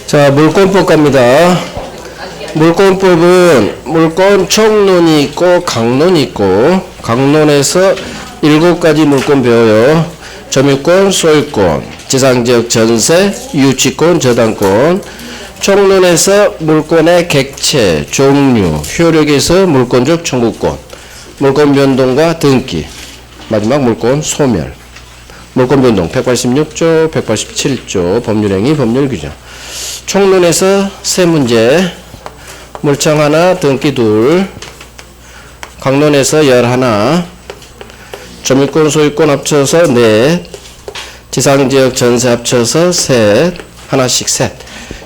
자, 물권법 갑니다. 물권법은 물권 총론이 있고 강론이 있고, 강론에서 7가지 물권 배워요. 점유권, 소유권, 지상지역 전세, 유치권, 저당권. 총론에서 물권의 객체, 종류, 효력에서 물권적 청구권, 물권 변동과 등기, 마지막 물권 소멸. 물권 변동 186조, 187조 법률행위, 법률규정. 총론에서 세 문제, 물청 하나, 등기 둘, 강론에서 11, 점유권, 소유권 합쳐서 넷, 지상지역 전세 합쳐서 셋, 하나씩 셋,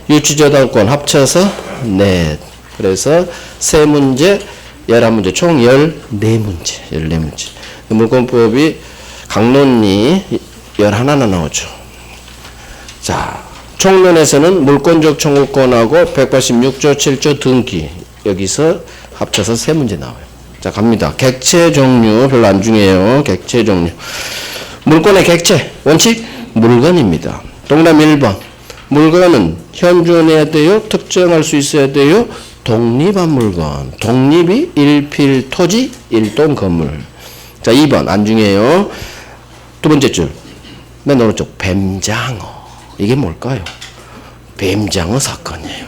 유치저당권 합쳐서 넷. 그래서 세 문제, 11문제, 총 14문제, 14문제. 물권법이 강론이 11나 나오죠. 자, 총론에서는 물권적 청구권하고 186조 7조 등기, 여기서 합쳐서 세 문제 나와요. 자, 갑니다. 객체 종류 별로 안 중요해요. 객체 종류. 물권의 객체 원칙 물건입니다. 동남 1번. 물건은 현존해야 돼요? 특정할 수 있어야 돼요? 독립한 물건. 독립이 일필 토지, 일동 건물. 자, 2번 안 중요해요. 두 번째 줄 맨 오른쪽 뱀장어. 이게 뭘까요? 뱀장어 사건이에요.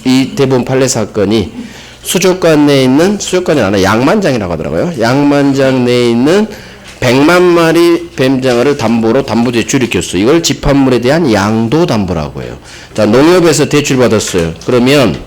이 대부분 판례 사건이 수족관 내에 있는, 수족관이 아니라 양만장이라고 하더라고요. 양만장 내에 있는 100만 마리 뱀장어를 담보로 담보대출이 꼈어. 이걸 집합물에 대한 양도담보라고 해요. 자, 농협에서 대출받았어요. 그러면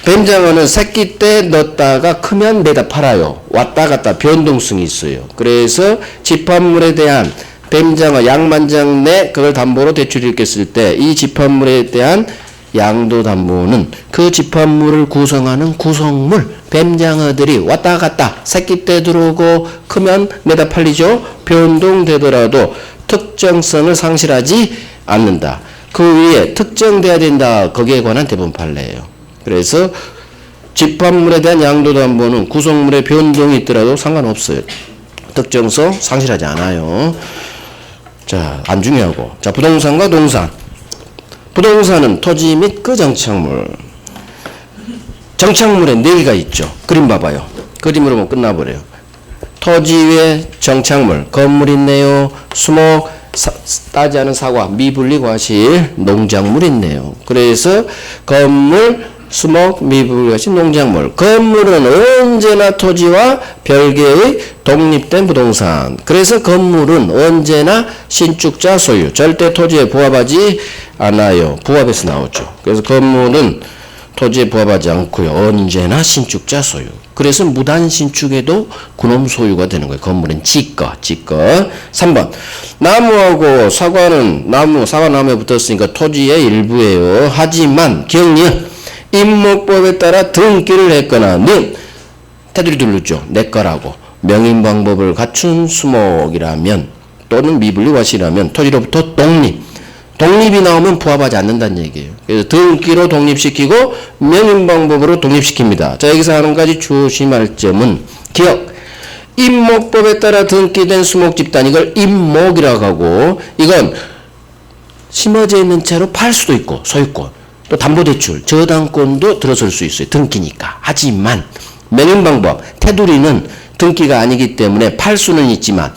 뱀장어는 새끼 때 넣었다가 크면 내다 팔아요. 왔다 갔다 변동성이 있어요. 그래서 집합물에 대한 뱀장어 양만장 내 그걸 담보로 대출을 꼈을 때 이 집합물에 대한 양도담보는 그 집합물을 구성하는 구성물 뱀장어들이 왔다 갔다 새끼 때 들어오고 크면 내다 팔리죠. 변동되더라도 특정성을 상실하지 않는다. 그 위에 특정돼야 된다. 거기에 관한 대부분 판례예요. 그래서 집합물에 대한 양도담보는 구성물의 변동이 있더라도 상관없어요. 특정성 상실하지 않아요. 자, 안 중요하고. 자, 부동산과 동산. 부동산은 토지 및 그 정착물. 정착물에 4개가 있죠. 그림 봐봐요. 그림으로 보면 끝나버려요. 토지 위에 정착물, 건물 있네요. 수목, 따지 않은 사과, 미분리 과실, 농작물 있네요. 그래서 건물, 수목, 미분리 과실, 농작물. 건물은 언제나 토지와 별개의 독립된 부동산. 그래서 건물은 언제나 신축자 소유, 절대 토지에 부합하지 않아요. 부합해서 나오죠. 그래서 건물은 토지에 부합하지 않고요. 언제나 신축자 소유. 그래서 무단 신축에도 그놈 소유가 되는 거예요. 건물은 지거. 3번. 나무하고 사과는 사과나무에 붙었으니까 토지의 일부예요. 하지만 경력 임목법에 따라 등기를 했거나 는 테두리 둘렀죠. 내 거라고 명인방법을 갖춘 수목이라면 또는 미분리 과실이라면 토지로부터 독립이 나오면 부합하지 않는다는 얘기예요. 그래서 등기로 독립시키고 명인방법으로 독립시킵니다. 자, 여기서 한 가지 조심할 점은 기억. 임목법에 따라 등기된 수목집단, 이걸 임목이라고 하고, 이건 심어져 있는 채로 팔 수도 있고 소유권, 또 담보대출, 저당권도 들어설 수 있어요. 등기니까. 하지만 명인방법, 테두리는 등기가 아니기 때문에 팔 수는 있지만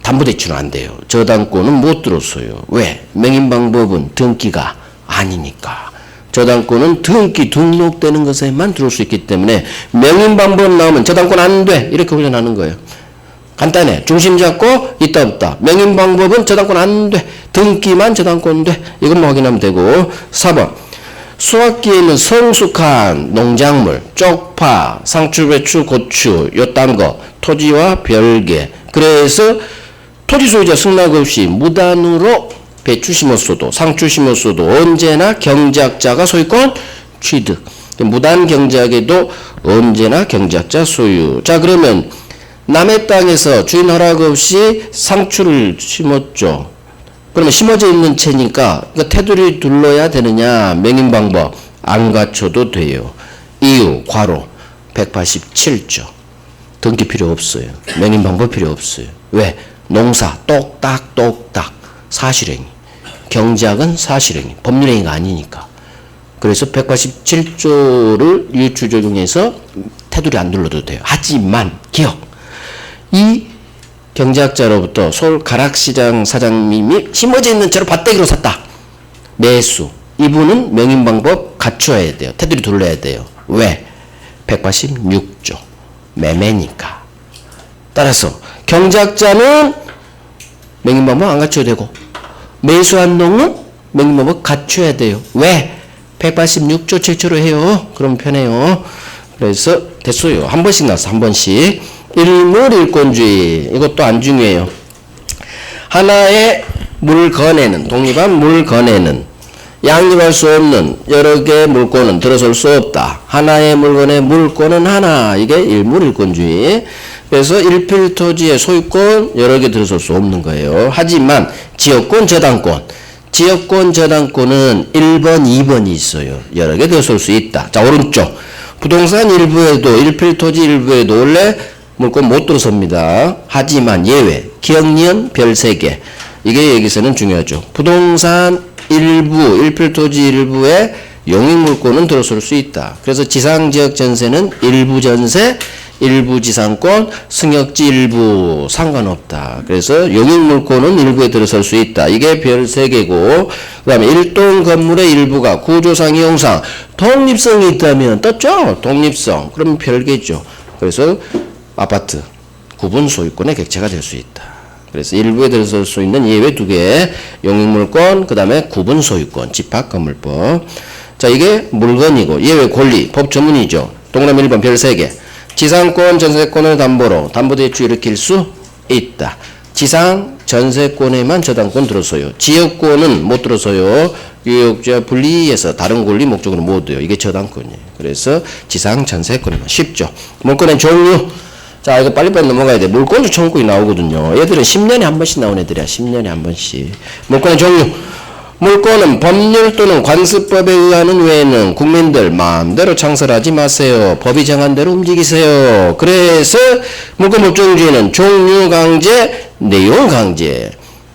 담보대출은 안 돼요. 저당권은 못 들었어요. 왜? 명인방법은 등기가 아니니까. 저당권은 등기 등록되는 것에만 들어올 수 있기 때문에 명인방법 나오면 저당권 안 돼. 이렇게 훈련하는 거예요. 간단해. 중심 잡고 있다 없다. 명인방법은 저당권 안 돼. 등기만 저당권 돼. 이것만 확인하면 되고. 4번. 수확기에 있는 성숙한 농작물, 쪽파, 상추, 배추, 고추, 요딴 거, 토지와 별개. 그래서 토지 소유자 승낙 없이 무단으로 배추 심었어도 상추 심었어도 언제나 경작자가 소유권 취득. 무단 경작에도 언제나 경작자 소유. 자, 그러면 남의 땅에서 주인 허락 없이 상추를 심었죠. 그러면 심어져 있는 채니까 테두리 둘러야 되느냐? 명인방법 안 갖춰도 돼요. 이유 괄호 187조. 등기 필요 없어요. 명인방법 필요 없어요. 왜? 농사 똑딱 사실행위. 경제학은 사실행위, 법률행위가 아니니까. 그래서 187조를 유추 적용해서 테두리 안 둘러도 돼요. 하지만 기억, 이 경제학자로부터 서울 가락시장 사장님이 심어져 있는 채로 밭대기로 샀다. 매수. 이분은 명인방법 갖춰야 돼요. 테두리 둘러야 돼요. 왜? 186조. 매매니까. 따라서 경제학자는 명인방법 안 갖춰야 되고 매수한 놈은 명인방법 갖춰야 돼요. 왜? 186조 7조로 해요. 그럼 편해요. 그래서 됐어요. 한 번씩 나왔어. 한 번씩. 일물일권주의. 이것도 안 중요해요. 하나의 물건에는, 독립한 물건에는 양립할 수 없는 여러 개의 물건은 들어설 수 없다. 하나의 물건의 물건은 하나. 이게 일물일권주의. 그래서 일필토지의 소유권 여러 개 들어설 수 없는 거예요. 하지만 지역권, 저당권. 지역권, 저당권은 1번, 2번이 있어요. 여러 개 들어설 수 있다. 자, 오른쪽. 부동산 일부에도, 일필토지 일부에도 원래 물건 못 들어섭니다. 하지만 예외. 기억니은 별 3개. 이게 여기서는 중요하죠. 부동산 일부, 일필토지 일부에 용익물권은 들어설 수 있다. 그래서 지상지역 전세는 일부 전세, 일부 지상권, 승역지 일부 상관없다. 그래서 용익물권은 일부에 들어설 수 있다. 이게 별 3개고, 그 다음에 일동 건물의 일부가 구조상, 이용상, 독립성이 있다면 떴죠? 독립성. 그러면 별개죠. 그래서 아파트, 구분 소유권의 객체가 될 수 있다. 그래서 일부에 들어설 수 있는 예외 2개, 용익물권, 그 다음에 구분 소유권, 집합건물법. 자, 이게 물건이고, 예외 권리, 법 전문이죠. 동그라미 1번 별 3개. 지상권, 전세권을 담보로 담보대출 일으킬 수 있다. 지상, 전세권에만 저당권 들어서요. 지역권은 못 들어서요. 유역자 분리해서 다른 권리 목적으로 못 돼요. 이게 저당권이에요. 그래서 지상, 전세권에만. 쉽죠. 물건의 종류. 자, 이거 빨리빨리 넘어가야 돼. 물권도 청구이 나오거든요. 얘들은 10년에 한 번씩 나온 애들이야. 10년에 한 번씩. 물권의 종류. 물권은 법률 또는 관습법에 의하는 외에는 국민들 마음대로 창설하지 마세요. 법이 정한 대로 움직이세요. 그래서 물권 법정주의는 종류 강제, 내용 강제.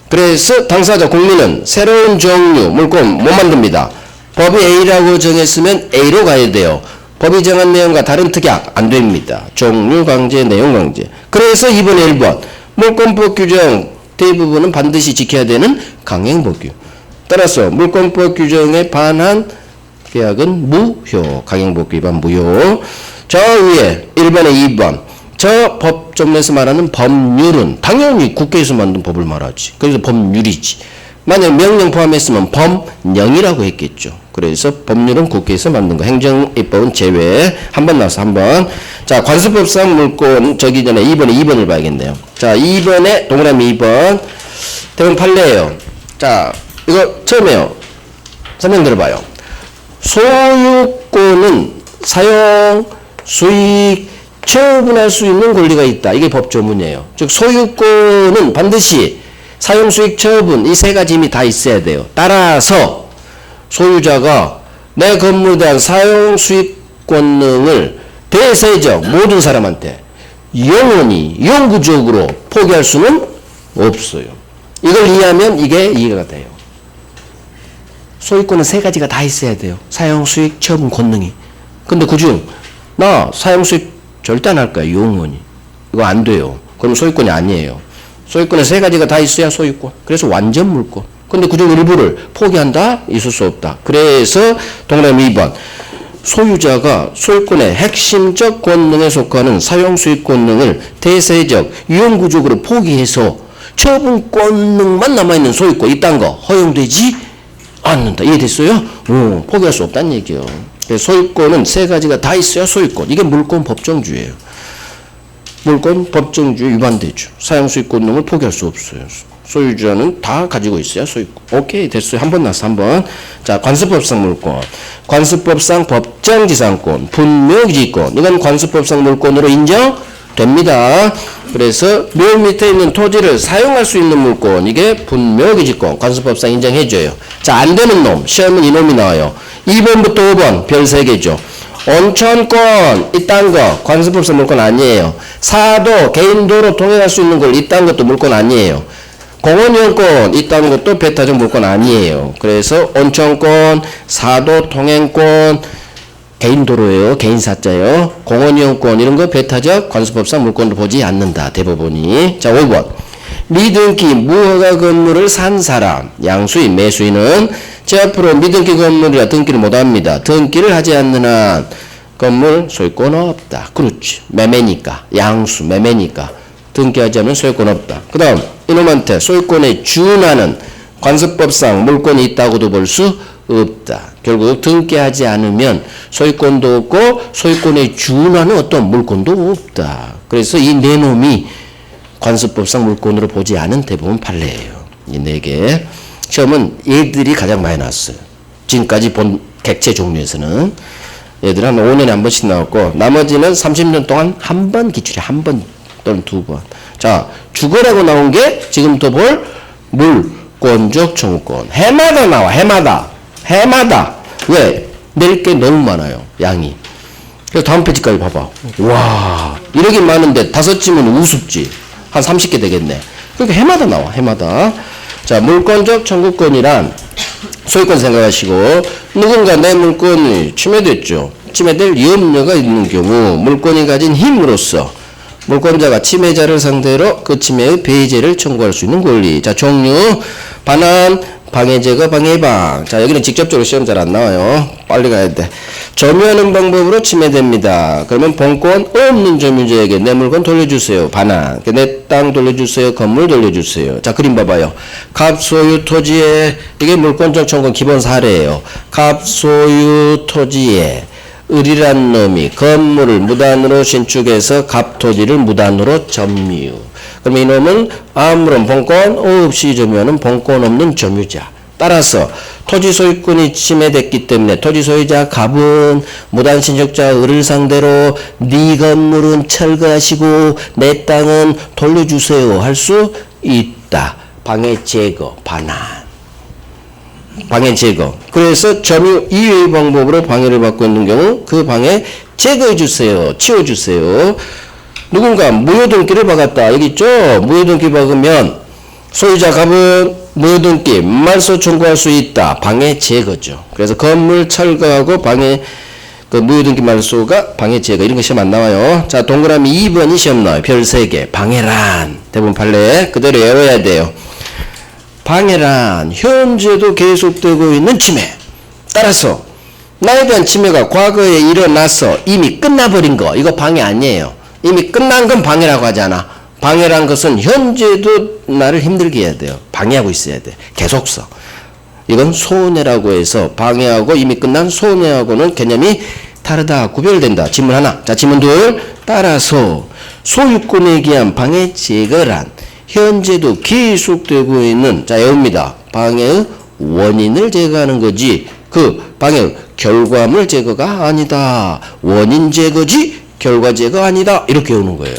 그래서 당사자 국민은 새로운 종류 물권 못 만듭니다. 법이 A라고 정했으면 A로 가야 돼요. 법이 정한 내용과 다른 특약 안 됩니다. 종류 강제, 내용 강제. 그래서 2번에 1번 물권법 규정 대부분은 반드시 지켜야 되는 강행법규. 따라서 물권법 규정에 반한 계약은 무효. 강행법규 위반 무효. 저 위에 1번에 2번. 저 법조문에서 말하는 법률은 당연히 국회에서 만든 법을 말하지. 그래서 법률이지. 만약 명령 포함했으면 법령이라고 했겠죠. 그래서 법률은 국회에서 만든 거. 행정입법은 제외. 한 번 나와서 한 번. 자, 관습법상 물권 저기 전에 2번에 2번을 봐야겠네요. 자, 2번에 동그라미 2번. 대부분 판례예요. 자, 이거 처음에요. 설명 들어봐요. 소유권은 사용, 수익, 처분할 수 있는 권리가 있다. 이게 법조문이에요. 즉 소유권은 반드시 사용, 수익, 처분 이 3가지 힘이 다 있어야 돼요. 따라서 소유자가 내 건물에 대한 사용, 수익 권능을 대세적 모든 사람한테 영원히 영구적으로 포기할 수는 없어요. 이걸 이해하면 이게 이해가 돼요. 소유권은 3가지가 다 있어야 돼요. 사용, 수익, 처분 권능이. 근데 그중 나 사용, 수익 절대 안 할 거야. 영원히. 이거 안 돼요. 그럼 소유권이 아니에요. 소유권에 3가지가 다 있어야 소유권. 그래서 완전 물권. 근데 그중 일부를 포기한다? 있을 수 없다. 그래서 동그라미 2번. 소유자가 소유권의 핵심적 권능에 속하는 사용, 수익 권능을 대세적, 유형구적으로 포기해서 처분 권능만 남아있는 소유권 이딴 거 허용되지 않는다. 이해됐어요? 포기할 수 없다는 얘기예요. 소유권은 3가지가 다 있어야 소유권. 이게 물권 법정주의예요. 물권 법정주의 위반되죠. 사용, 수익 권능을 포기할 수 없어요. 소유자는 다 가지고 있어야 소유권. 오케이, 됐어요. 한 번 나왔어, 한 번. 자, 관습법상 물권. 관습법상 법정지상권, 분묘기지권. 이건 관습법상 물권으로 인정됩니다. 그래서 묘 밑에 있는 토지를 사용할 수 있는 물권. 이게 분묘기지권. 관습법상 인정해줘요. 자, 안 되는 놈. 시험은 이놈이 나와요. 2번부터 5번. 별 3개죠. 온천권, 이딴 거, 관습법상 물권 아니에요. 사도, 개인도로 통행할 수 있는 걸, 이딴 것도 물권 아니에요. 공원이용권 있다는 것도 배타적 물권 아니에요. 그래서 온천권, 사도 통행권, 개인도로예요. 개인사자예요. 공원이용권 이런 거 배타적 관습법상 물권으로 보지 않는다. 대법원이. 자, 5번. 미등기 무허가 건물을 산 사람, 양수인, 매수인은 제 앞으로 미등기 건물이라 등기를 못합니다. 등기를 하지 않는 한 건물 소유권 없다. 그렇지. 매매니까. 양수, 매매니까. 등기하지 않으면 소유권 없다. 그 다음 이놈한테 소유권에 준하는 관습법상 물권이 있다고도 볼 수 없다. 결국 등기하지 않으면 소유권도 없고 소유권에 준하는 어떤 물권도 없다. 그래서 이 네 놈이 관습법상 물권으로 보지 않은 대부분 판례예요. 이 네 개. 시험은 얘들이 가장 많이 나왔어요. 지금까지 본 객체 종류에서는 얘들은 한 5년에 한 번씩 나왔고 나머지는 30년 동안 한 번 기출에 한 번 또는 두 번. 자, 주거라고 나온 게 지금부터 볼 물권적 청구권. 해마다 나와. 해마다. 왜? 낼 게 너무 많아요. 양이. 그래서 다음 페이지까지 봐봐. 와, 이렇게 많은데 5쯤은 우습지. 한 30개 되겠네. 그러니까 해마다 나와. 해마다. 자, 물권적 청구권이란 소유권 생각하시고 누군가 내 물권이 침해됐죠. 침해될 염려가 있는 경우 물권이 가진 힘으로써 물권자가 침해자를 상대로 그 침해의 배제를 청구할 수 있는 권리. 자, 종류, 반환, 방해제거, 방해방. 자, 여기는 직접적으로 시험 잘 안 나와요. 빨리 가야 돼. 점유하는 방법으로 침해됩니다. 그러면 본권 없는 점유자에게 내 물건 돌려주세요. 반환. 내 땅 돌려주세요. 건물 돌려주세요. 자, 그림 봐봐요. 갑소유 토지에, 이게 물권적 청구권 기본 사례예요. 갑소유 토지에 을이란 놈이 건물을 무단으로 신축해서 갑토지를 무단으로 점유. 그럼 이 놈은 아무런 본권 없이 점유하는 본권 없는 점유자. 따라서 토지 소유권이 침해됐기 때문에 토지 소유자 갑은 무단 신축자 을을 상대로 네 건물은 철거하시고 내 땅은 돌려주세요 할 수 있다. 방해 제거, 반환. 방해 제거. 그래서 점유 이외의 방법으로 방해를 받고 있는 경우 그 방해 제거해 주세요. 치워 주세요. 누군가 무효등기를 박았다. 여기 있죠? 무효등기 박으면 소유자 갑은 무효등기 말소 청구할 수 있다. 방해 제거죠. 그래서 건물 철거하고 방해 그 무효등기 말소가 방해 제거 이런 거 시험 안 나와요. 자, 동그라미 2번이 시험 나와요. 별 3개. 방해란 대부분 판례 그대로 외워야 돼요. 방해란 현재도 계속되고 있는 침해. 따라서 나에 대한 침해가 과거에 일어나서 이미 끝나버린 거 이거 방해 아니에요. 이미 끝난 건 방해라고 하잖아. 방해란 것은 현재도 나를 힘들게 해야 돼요. 방해하고 있어야 돼. 계속서. 이건 손해라고 해서 방해하고 이미 끝난 손해하고는 개념이 다르다. 구별된다. 지문 하나. 자, 지문 둘. 따라서 소유권에 기한 방해 제거란 현재도 계속되고 있는 자, 외웁니다. 방해의 원인을 제거하는 거지 그 방해의 결과물 제거가 아니다. 원인 제거지 결과 제거 아니다. 이렇게 외우는 거예요.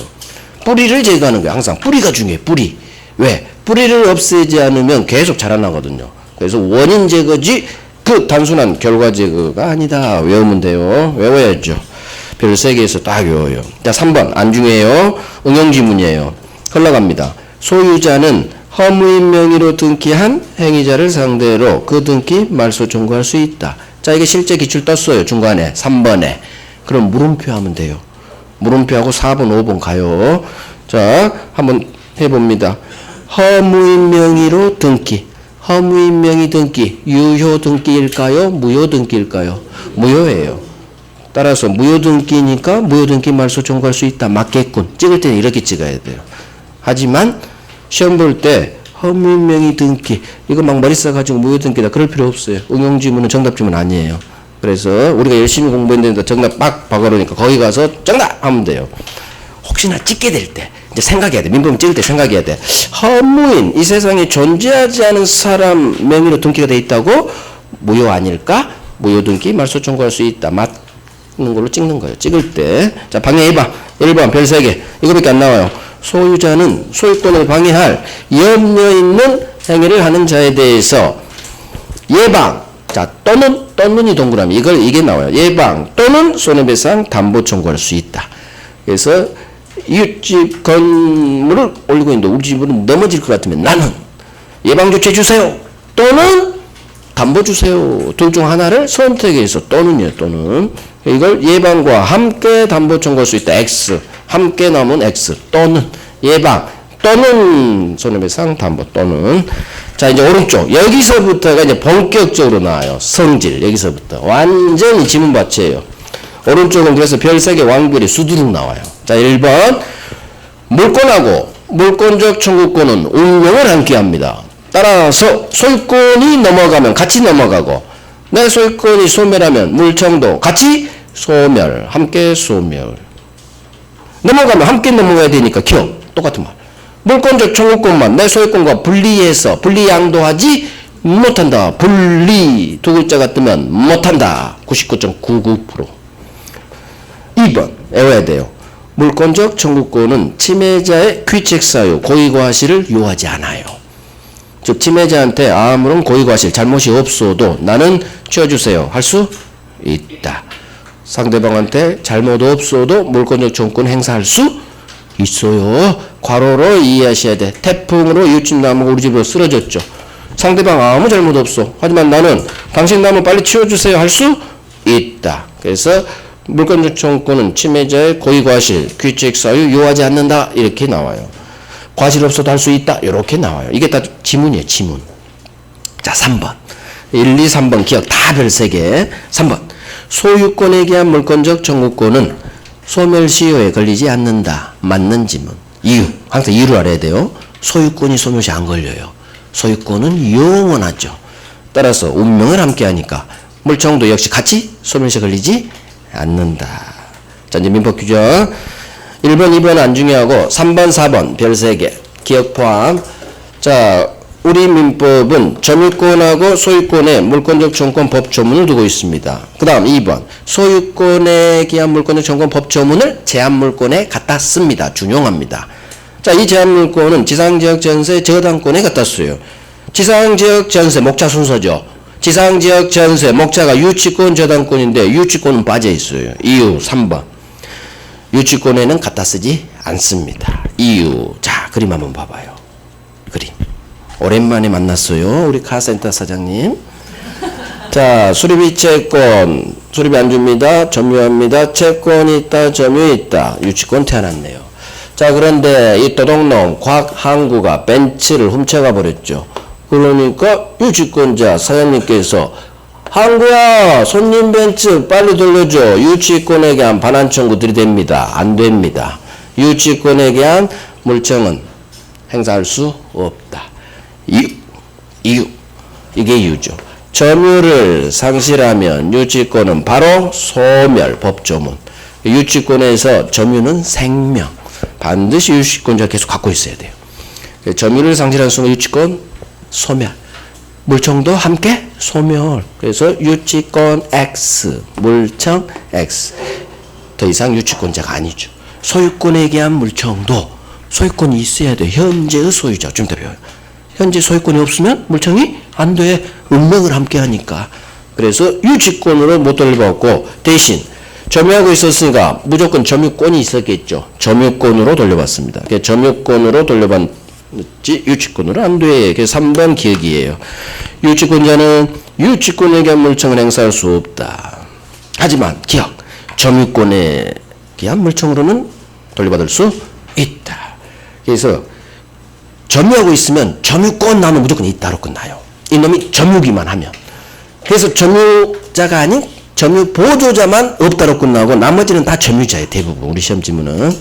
뿌리를 제거하는 거예요. 항상 뿌리가 중요해. 뿌리. 왜? 뿌리를 없애지 않으면 계속 자라나거든요. 그래서 원인 제거지 그 단순한 결과 제거가 아니다. 외우면 돼요. 외워야죠. 별 3개에서 딱 외워요. 자, 3번 안 중요해요. 응용지문이에요. 흘러갑니다. 소유자는 허무인 명의로 등기한 행위자를 상대로 그 등기 말소 청구할 수 있다. 자, 이게 실제 기출 떴어요. 중간에 3번에. 그럼 물음표 하면 돼요. 물음표하고 4번, 5번 가요. 자, 한번 해봅니다. 허무인 명의로 등기. 허무인 명의 등기. 유효 등기일까요? 무효 등기일까요? 무효예요. 따라서 무효 등기니까 무효 등기 말소 청구할 수 있다. 맞겠군. 찍을 때는 이렇게 찍어야 돼요. 하지만 시험 볼 때 허무인 명의 등기 이거 막 머리 써가지고 무효 등기다 그럴 필요 없어요. 응용지문은 정답지문 아니에요. 그래서 우리가 열심히 공부했는데 정답 막 박아놓으니까 거기 가서 정답 하면 돼요. 혹시나 찍게 될 때 이제 생각해야 돼. 민법 찍을 때 생각해야 돼. 허무인 이 세상에 존재하지 않은 사람 명의로 등기가 돼 있다고 무효 아닐까? 무효 등기 말소 청구할 수 있다. 맞는 걸로 찍는 거예요. 찍을 때. 자, 방해해봐. 1번 별 3개. 이거밖에 안 나와요. 소유자는 소유권을 방해할 염려 있는 행위를 하는 자에 대해서 예방. 자, 또는이 동그라미. 이게 나와요. 예방 또는 손해배상 담보 청구할 수 있다. 그래서 이웃집 건물을 올리고 있는데 우리 집은 넘어질 것 같으면 나는 예방조치 주세요. 또는 담보 주세요. 둘 중 하나를 선택해서 또는요. 또는 이걸 예방과 함께 담보 청구할 수 있다. X. 함께 나오면 X. 또는 예방 또는 손해배상 담보 또는. 자, 이제 오른쪽 여기서부터가 이제 본격적으로 나와요. 성질 여기서부터 완전히 지문밭이에요. 오른쪽은 그래서 별 3개 왕별이 수두룩 나와요. 자, 1번 물권하고 물권적 청구권은 운명을 함께합니다. 따라서 소유권이 넘어가면 같이 넘어가고 내 소유권이 소멸하면 물청도 같이 소멸, 함께 소멸. 넘어가면 함께 넘어가야 되니까 기억 똑같은 말. 물권적 청구권만 내 소유권과 분리해서 분리양도하지 못한다. 분리 두 글자가 뜨면 못한다. 99.99%. 2번 외워야 돼요. 물권적 청구권은 침해자의 귀책 사유, 고의과실을 요하지 않아요. 즉 침해자한테 아무런 고의과실, 잘못이 없어도 나는 치워주세요 할 수 있다. 상대방한테 잘못 없어도 물권적 청구권 행사할 수 있어요. 괄호로 이해하셔야 돼. 태풍으로 이웃집 나무가 우리 집으로 쓰러졌죠. 상대방 아무 잘못 없어. 하지만 나는 당신 나무 빨리 치워주세요 할 수 있다. 그래서 물권적 청구권은 침해자의 고의과실, 귀책 사유 요하지 않는다. 이렇게 나와요. 과실 없어도 할 수 있다. 이렇게 나와요. 이게 다 지문이에요. 지문. 자, 3번. 1, 2, 3번 기억 다 별 3개. 3번. 소유권에 대한 물권적 청구권은 소멸시효에 걸리지 않는다. 맞는 지문. 이유. 항상 이유를 알아야 돼요. 소유권이 소멸시 안 걸려요. 소유권은 영원하죠. 따라서 운명을 함께하니까 물청도 역시 같이 소멸시에 걸리지 않는다. 자, 이제 민법 규정. 1번, 2번 안 중요하고 3번, 4번 별 3개 기억 포함. 자, 우리 민법은 점유권하고 소유권에 물권적 청구권 법조문을 두고 있습니다. 그 다음 2번 소유권에 기한 물권적 청구권 법조문을 제한물권에 갖다 씁니다. 준용합니다. 자, 이 제한물권은 지상지역 전세 저당권에 갖다 써요. 지상지역 전세 목차 순서죠. 지상지역 전세 목차가 유치권 저당권인데 유치권은 빠져 있어요. 이유 3번 유치권에는 갖다 쓰지 않습니다. 이유. 자, 그림 한번 봐봐요. 그림. 오랜만에 만났어요. 우리 카센터 사장님. 자, 수리비 채권. 수리비 안 줍니다. 점유합니다. 채권이 있다. 점유 있다. 유치권 태어났네요. 자, 그런데 이 도둑놈 곽항구가 벤츠를 훔쳐가 버렸죠. 그러니까 유치권자 사장님께서 항구야, 손님 벤츠 빨리 돌려줘. 유치권에 대한 반환 청구 들이댑니다. 안 됩니다. 유치권에 대한 물청은 행사할 수 없다. 이유. 이게 이유죠. 점유를 상실하면 유치권은 바로 소멸. 법조문. 유치권에서 점유는 생명. 반드시 유치권자 계속 갖고 있어야 돼요. 점유를 상실한 순간 유치권 소멸. 물청도 함께 소멸. 그래서 유치권 X, 물청 X. 더 이상 유치권자가 아니죠. 소유권에 대한 물청도 소유권이 있어야 돼. 현재의 소유자. 좀 더 배워요. 현재 소유권이 없으면 물청이 안 돼. 운명을 함께 하니까. 그래서 유치권으로 못 돌려받고 대신 점유하고 있었으니까 무조건 점유권이 있었겠죠. 점유권으로 돌려받습니다. 점유권으로 돌려받지 유치권으로 안 돼. 그래서 3번 기억이에요. 유치권자는 유치권에 대한 물청을 행사할 수 없다. 하지만 기억. 점유권에 대한 물청으로는 돌려받을 수 있다. 그래서 점유하고 있으면 점유권 나면 무조건 있다로 끝나요. 이놈이 점유기만 하면. 그래서 점유자가 아닌 점유 보조자만 없다로 끝나고 나머지는 다 점유자예요. 대부분 우리 시험 지문은.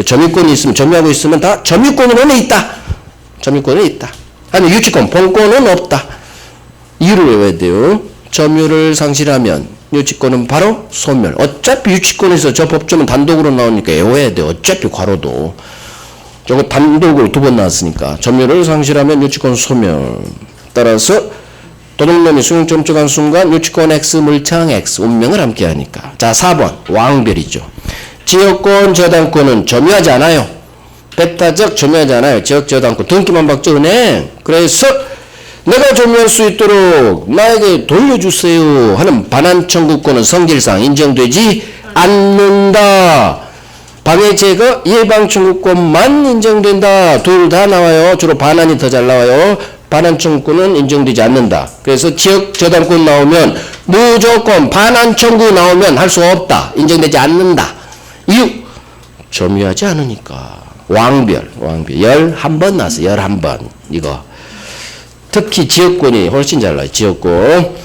점유권이 있으면 점유하고 있으면 다 점유권으로는 있다. 점유권은 있다. 아니 유치권 본권은 없다. 이유를 외워야 돼요. 점유를 상실하면 유치권은 바로 소멸. 어차피 유치권에서 저 법조문 단독으로 나오니까 외워야 돼요. 어차피 괄호도. 저거 단독으로 2번 나왔으니까. 점유를 상실하면 유치권 소멸. 따라서 도둑놈이 수용점적한 순간 유치권 X, 물청 X, 운명을 함께 하니까. 자, 4번 왕별이죠. 지역권 저당권은 점유하지 않아요. 배타적 점유하지 않아요. 지역 저당권 등기만 받죠. 은행. 그래서 내가 점유할 수 있도록 나에게 돌려주세요 하는 반환 청구권은 성질상 인정되지 않는다. 방해 제거 예방 청구권만 인정된다. 둘 다 나와요. 주로 반환이 더 잘 나와요. 반환청구는 인정되지 않는다. 그래서 지역 저당권 나오면 무조건 반환청구 나오면 할 수 없다. 인정되지 않는다. 이유 점유하지 않으니까. 왕별 11번 나왔어. 11번 이거 특히 지역권이 훨씬 잘 나와요. 지역권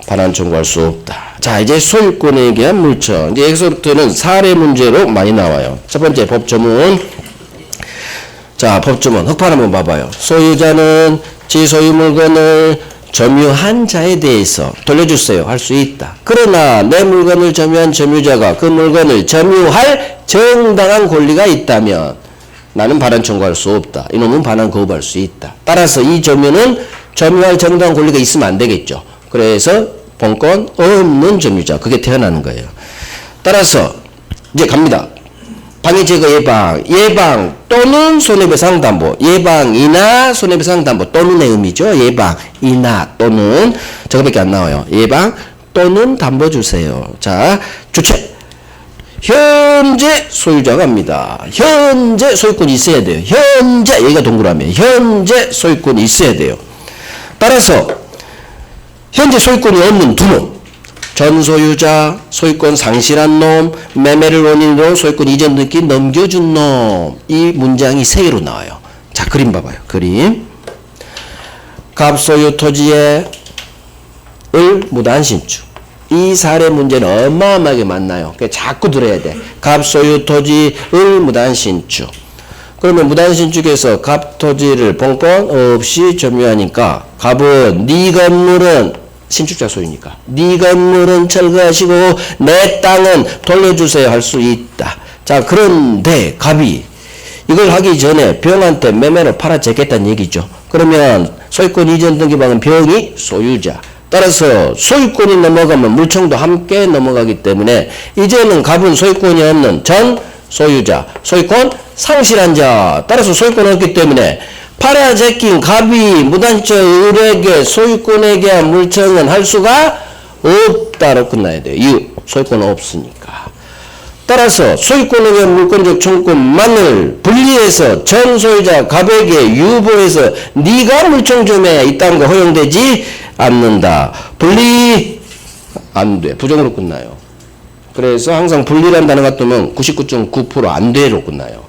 반환청구할 수 없다. 자, 이제 소유권에 대한 물청. 이제 여기서부터는 사례 문제로 많이 나와요. 첫 번째 법조문. 자, 법조문 흑판 한번 봐봐요. 소유자는 지소유 물건을 점유한 자에 대해서 돌려주세요 할 수 있다. 그러나 내 물건을 점유한 점유자가 그 물건을 점유할 정당한 권리가 있다면 나는 반환 청구할 수 없다. 이놈은 반환 거부할 수 있다. 따라서 이 점유는 점유할 정당한 권리가 있으면 안 되겠죠. 그래서 본권 없는 점유자, 그게 태어나는 거예요. 따라서 이제 갑니다. 방해제거 예방 또는 손해배상담보, 예방이나 손해배상담보 또는의 의미죠. 예방이나 또는 저거밖에 안 나와요. 예방 또는 담보 주세요. 자, 주체 현재 소유자가 합니다. 현재 소유권이 있어야 돼요. 현재 여기가 동그라미. 현재 소유권이 있어야 돼요. 따라서 현재 소유권이 없는 두 놈, 전 소유자, 소유권 상실한 놈, 매매를 원인으로 소유권 이전 등기 넘겨준 놈. 이 문장이 세 개로 나와요. 자, 그림 봐봐요. 그림. 갑소유 토지의 무단 신축. 이 사례 문제는 어마어마하게 많나요? 그러니까 자꾸 들어야 돼. 갑소유 토지 무단 신축. 그러면 무단 신축에서 갑 토지를 본권 없이 점유하니까 갑은 네 건물은 신축자 소유니까 네 건물은 철거하시고 내 땅은 돌려주세요 할 수 있다. 자, 그런데 갑이 이걸 하기 전에 병한테 매매로 팔아제겠다는 얘기죠. 그러면 소유권 이전 등기방은 병이 소유자. 따라서 소유권이 넘어가면 물청도 함께 넘어가기 때문에 이제는 갑은 소유권이 없는 전 소유자, 소유권 상실한 자. 따라서 소유권 없기 때문에 팔아 제낀 갑이 무단적 을에게 소유권에게 한 물청은 할 수가 없다로 끝나야 돼요. 이유 소유권 없으니까. 따라서 소유권에 대한 물권적 청구권만을 분리해서 전 소유자 갑에게 유보해서 네가 물청 좀 해 이딴 거 허용되지 않는다. 분리 안 돼. 부정으로 끝나요. 그래서 항상 분리란 단어가 뜨면 99.9% 안 돼로 끝나요.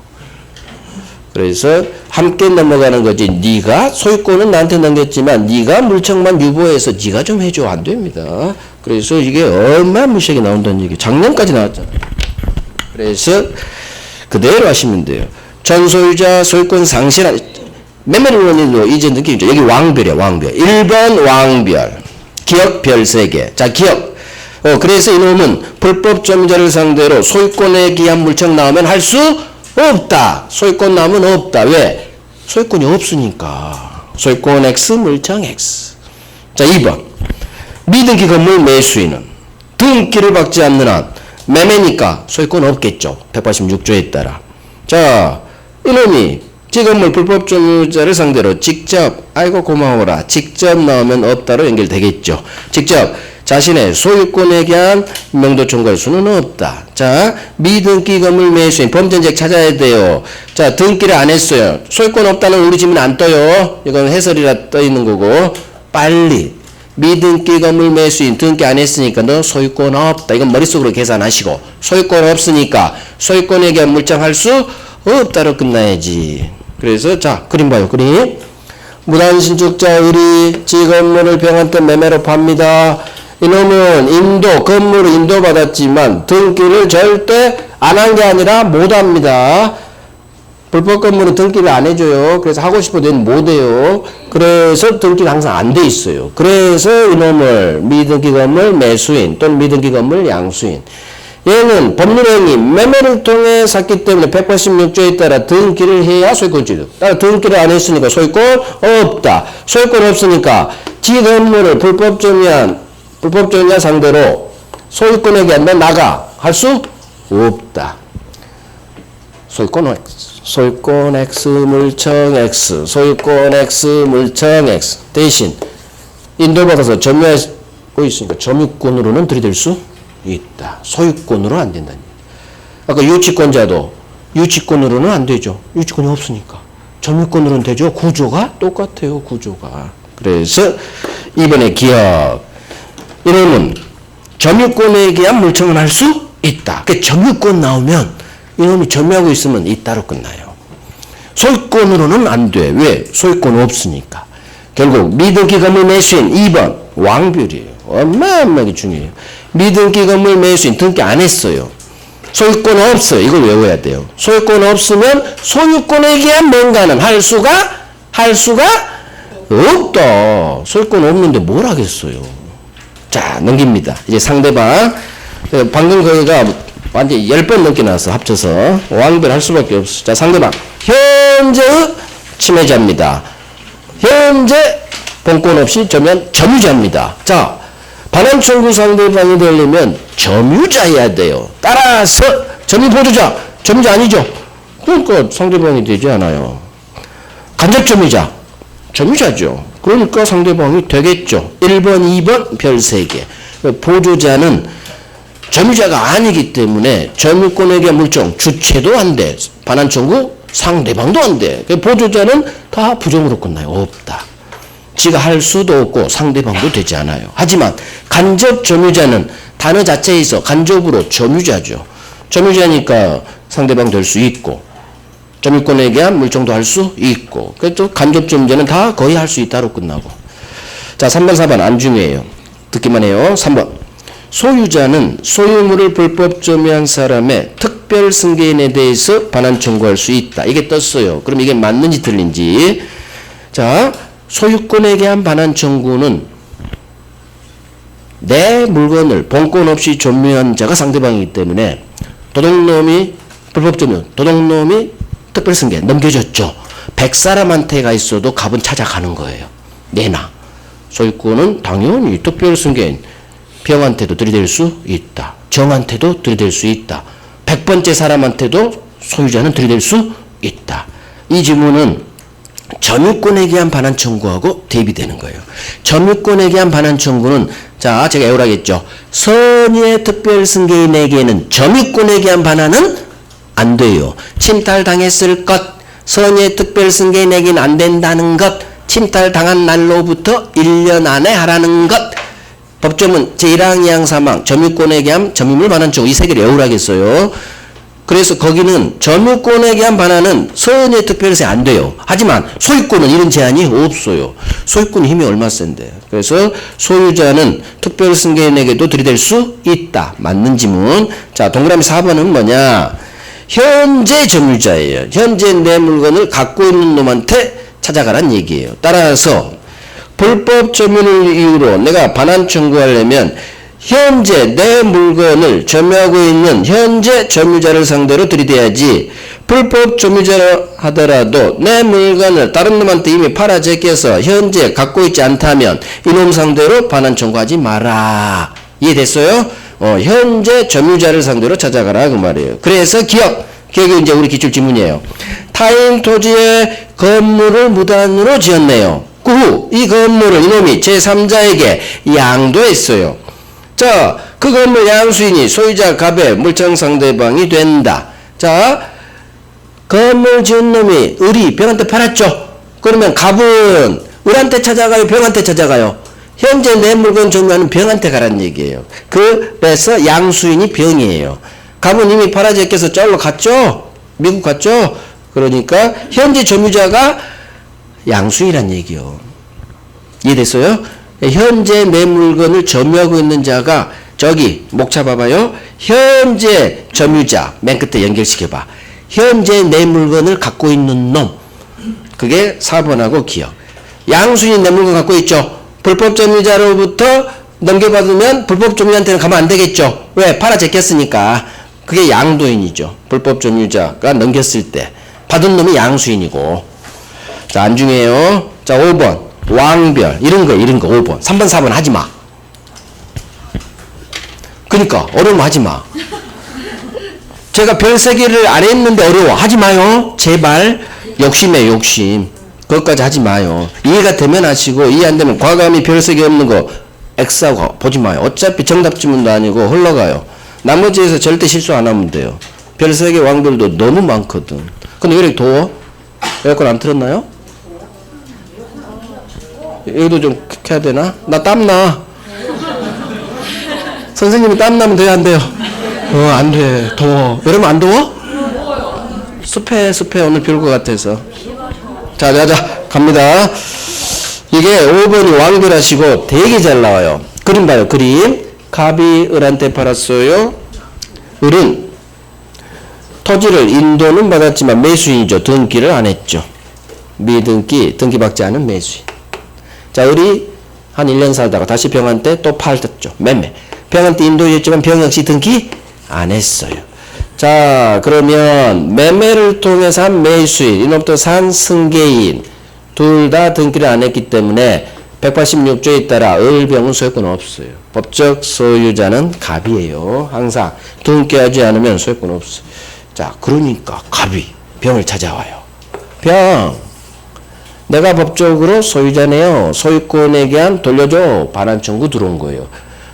그래서 함께 넘어가는 거지. 네가 소유권은 나한테 넘겼지만 네가 물청만 유보해서 네가 좀 해줘. 안 됩니다. 그래서 이게 얼마나 무시하게 나온다는 얘기. 작년까지 나왔잖아요. 그래서 그대로 하시면 돼요. 전 소유자 소유권 상실한 매매를 원인으로 이전 등기죠. 여기 왕별이야. 왕별. 1번 왕별. 기억 별 3개. 자, 기억. 그래서 이놈은 불법 점유자를 상대로 소유권에 기한 물청 나오면 할 수 없다. 소유권 나오면 없다. 왜? 소유권이 없으니까. 소유권 X, 물청 X. 자, 2번. 미등기 건물 매수인은 등기를 받지 않는 한 매매니까 소유권 없겠죠. 186조에 따라. 자, 이놈이 지건물 불법 점유자를 상대로 직접 아이고 고마워라. 직접 나오면 없다로 연결되겠죠. 직접 자신의 소유권에 대한 명도 청구할 수는 없다. 자, 미등기 건물 매수인 범전적 찾아야 돼요. 자, 등기를 안 했어요. 소유권 없다는 우리 집은 안 떠요. 이건 해설이라 떠 있는 거고 빨리 미등기 건물 매수인 등기 안 했으니까 너 소유권 없다. 이건 머릿속으로 계산하시고 소유권 없으니까 소유권에 대한 물청할 수 없다로 끝나야지. 그래서 자, 그림 봐요. 그림. 무단신축자 을이 지 건물을 병한테 매매로 팝니다. 이놈은 건물을 인도받았지만 등기를 절대 안 한 게 아니라 못합니다. 불법 건물은 등기를 안 해줘요. 그래서 하고 싶어도 못해요. 그래서 등기가 항상 안 돼 있어요. 그래서 이놈을 미등기 건물 매수인 또는 미등기 건물 양수인. 얘는 법률행위 매매를 통해 샀기 때문에 186조에 따라 등기를 해야 소유권주의다. 따라 등기를 안 했으니까 소유권 없다. 소유권 없으니까 지 건물을 불법 점유자 상대로 소유권에게 한번 나가 할 수 없다. 소유권 X, 소유권 X, 물청 X, 소유권 X, 물청 X. 대신 인도받아서 점유하고 있으니까 점유권으로는 들이댈 수 있다. 소유권으로 안 된다니. 아까 유치권자도 유치권으로는 안 되죠. 유치권이 없으니까. 점유권으로는 되죠. 구조가 똑같아요. 구조가. 그래서 이번에 기억. 이놈은 점유권에 대한 물청은 할 수 있다. 그 점유권 나오면 이놈이 점유하고 있으면 이따로 끝나요. 소유권으로는 안 돼. 왜? 소유권 없으니까. 결국 미등기 건물 매수인 2번 왕별이에요. 어마어마하게 중요해요. 미등기 건물 매수인 등기 안 했어요. 소유권 없어요. 이걸 외워야 돼요. 소유권 없으면 소유권에 대한 뭔가는 할 수가 없다. 소유권 없는데 뭘 하겠어요. 자, 넘깁니다. 이제 상대방. 방금 거기가 완전 10번 넘게 나왔어. 합쳐서. 왕별 할 수밖에 없어. 자, 상대방. 현재의 침해자입니다. 현재 본권 없이 저면 점유자입니다. 자, 반환 청구 상대방이 되려면 점유자여야 돼요. 따라서 점유보조자, 점유자 아니죠? 그러니까 상대방이 되지 않아요. 간접 점유자, 점유자죠. 그러니까 상대방이 되겠죠. 1번, 2번 별 3개. 보조자는 점유자가 아니기 때문에 점유권에게 물정, 주체도 안 돼. 반환 청구 상대방도 안 돼. 보조자는 다 부정으로 끝나요. 없다. 지가 할 수도 없고 상대방도 되지 않아요. 하지만 간접 점유자는 단어 자체에 있어 간접으로 점유자죠. 점유자니까 상대방 될 수 있고 점유권에 대한 물정도 할 수 있고 그래도 간접 점유자는 다 거의 할 수 있다로 끝나고. 자, 3번 4번 안 중요해요. 듣기만 해요. 3번 소유자는 소유물을 불법 점유한 사람의 특별 승계인에 대해서 반환 청구할 수 있다. 이게 떴어요. 그럼 이게 맞는지 틀린지. 자, 소유권에 대한 반환 청구는 내 물건을 본권 없이 점유한 자가 상대방이기 때문에 도둑놈이 불법 점유, 도둑놈이 특별 승계 넘겨줬죠. 100사람한테가 있어도 값은 찾아가는 거예요. 내놔. 소유권은 당연히 특별 승계인 병한테도 들이댈 수 있다. 정한테도 들이댈 수 있다. 100번째 사람한테도 소유자는 들이댈 수 있다. 이 지문은 점유권에 대한 반환 청구하고 대비되는 거예요. 점유권에 대한 반환 청구는 자, 제가 애우라겠죠. 선의의 특별 승계인에게는 점유권에 대한 반환은 안 돼요. 침탈당했을 것, 선의의 특별 승계인에게는 안 된다는 것, 침탈당한 날로부터 1년 안에 하라는 것. 법조문 제1항 2항 3항 점유권에 대한 점유물 반환 청구 이 세 개를 외우라겠어요. 그래서 거기는 점유권에 대한 반환은 선의의 특별세 안 돼요. 하지만 소유권은 이런 제한이 없어요. 소유권 힘이 얼마 센데. 그래서 소유자는 특별 승계인에게도 들이댈 수 있다. 맞는 지문. 자, 동그라미 4번은 뭐냐? 현재 점유자예요. 현재 내 물건을 갖고 있는 놈한테 찾아가란 얘기예요. 따라서 불법 점유를 이유로 내가 반환 청구하려면 현재 내 물건을 점유하고 있는 현재 점유자를 상대로 들이대야지. 불법 점유자라 하더라도 내 물건을 다른 놈한테 이미 팔아 제껴서 현재 갖고 있지 않다면 이놈 상대로 반환 청구하지 마라. 이해됐어요? 현재 점유자를 상대로 찾아가라 그 말이에요. 그래서 기억이 이제 우리 기출 지문이에요. 타인 토지의 건물을 무단으로 지었네요. 그 후 이 건물을 이놈이 제3자에게 양도했어요. 자, 그 건물 양수인이 소유자 갑의 물청 상대방이 된다. 자, 건물 지은 놈이 을이 병한테 팔았죠. 그러면 갑은 을한테 찾아가요? 병한테 찾아가요? 현재 내 물건 점유하는 병한테 가란 얘기예요. 그래서 양수인이 병이에요. 갑은 이미 팔아제껴서 쩔로 갔죠? 미국 갔죠? 그러니까 현재 점유자가 양수인이란 얘기요. 이해됐어요? 현재 내 물건을 점유하고 있는 자가 저기 목차 봐봐요. 현재 점유자 맨 끝에 연결시켜봐. 현재 내 물건을 갖고 있는 놈. 그게 4번하고 기억. 양수인이 내 물건 갖고 있죠. 불법 점유자로부터 넘겨받으면 불법 점유자한테는 가면 안 되겠죠. 왜? 팔아 제꼈으니까. 그게 양도인이죠. 불법 점유자가 넘겼을 때 받은 놈이 양수인이고. 자, 안중에요. 자, 5번 왕별 이런 거 5번 3번 4번 하지마. 그러니까 어려움 하지마. 제가 별 3개를 안 했는데 어려워 하지마요. 제발. 욕심에 욕심. 그것까지 하지마요. 이해가 되면 하시고 이해 안 되면 과감히 별 3개 없는 거 X하고 보지마요. 어차피 정답 지문도 아니고 흘러가요. 나머지에서 절대 실수 안 하면 돼요. 별 3개 왕별도 너무 많거든. 근데 왜 이렇게 더워? 에어컨 안 틀었나요? 여기도 좀 켜야 되나? 나 땀나. 선생님이 땀나면 돼요, 안 돼요? 안 돼. 더워. 여러분 안 더워? 습해 오늘 비 올 것 같아서. 자, 갑니다. 이게 5번이 왕별하시고 되게 잘 나와요. 그림 봐요, 그림. 갑이 을한테 팔았어요. 을은 토지를 인도는 받았지만 매수인이죠. 등기를 안 했죠. 미등기, 등기 받지 않은 매수인. 자, 을이 한 1년 살다가 다시 병한테 또 팔았죠. 매매. 병한테 인도했지만 병 역시 등기 안 했어요. 자, 그러면 매매를 통해서 한 매수인, 이놈부터 산 승계인 둘 다 등기를 안 했기 때문에 186조에 따라 을병은 소유권 없어요. 법적 소유자는 갑이에요. 항상 등기하지 않으면 소유권 없어요. 자, 그러니까 갑이 병을 찾아와요. 병, 내가 법적으로 소유자네요. 소유권에 대한 돌려줘. 반환 청구 들어온 거예요.